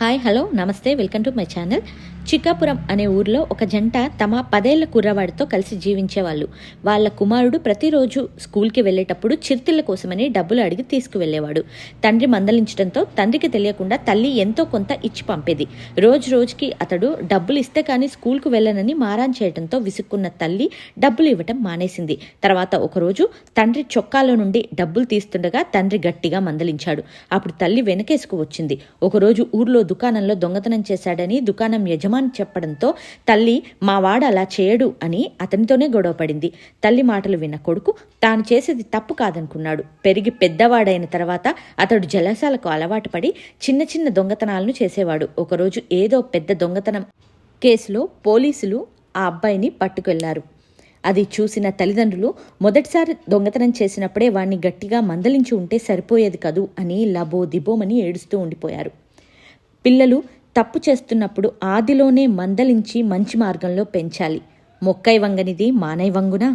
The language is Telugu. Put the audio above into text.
హాయ్ హలో నమస్తే వెల్కమ్ టు మై ఛానల్. చిక్కాపురం అనే ఊరిలో ఒక జంట తమ 10 ఏళ్ల కుర్రవాడితో కలిసి జీవించేవాళ్ళు. వాళ్ళ కుమారుడు ప్రతిరోజు స్కూల్కి వెళ్ళేటప్పుడు చిరుతిళ్ళ కోసమని డబ్బులు అడిగి తీసుకువెళ్ళేవాడు. తండ్రి మందలించడంతో తండ్రికి తెలియకుండా తల్లి ఎంతో కొంత ఇచ్చి పంపేది. రోజుకి అతడు డబ్బులు ఇస్తే కానీ స్కూల్కు వెళ్ళనని మారాన్ చేయడంతో విసుక్కున్న తల్లి డబ్బులు ఇవ్వటం మానేసింది. తర్వాత ఒకరోజు తండ్రి చొక్కాలో నుండి డబ్బులు తీస్తుండగా తండ్రి గట్టిగా మందలించాడు. అప్పుడు తల్లి వెనకేసుకు వచ్చింది. ఒకరోజు ఊర్లో దుకాణంలో దొంగతనం చేశాడని దుకాణం యజమాని చెప్పడంతో తల్లి మా వాడు అలా చేయడు అని అతనితోనే గొడవపడింది. తల్లి మాటలు విన్న కొడుకు తాను చేసేది తప్పు కాదనుకున్నాడు. పెరిగి పెద్దవాడైన తర్వాత అతడు జలసాలకు అలవాటు పడి చిన్న చిన్న దొంగతనాలను చేసేవాడు. ఒకరోజు ఏదో పెద్ద దొంగతనం కేసులో పోలీసులు ఆ అబ్బాయిని పట్టుకెళ్లారు. అది చూసిన తల్లిదండ్రులు మొదటిసారి దొంగతనం చేసినప్పుడే వాణ్ణి గట్టిగా మందలించి ఉంటే సరిపోయేది కదూ అని లబో దిబోమని ఏడుస్తూ ఉండిపోయారు. పిల్లలు తప్పు చేస్తున్నప్పుడు ఆదిలోనే మందలించి మంచి మార్గంలో పెంచాలి. మొక్కై వంగనిది మానై వంగునా?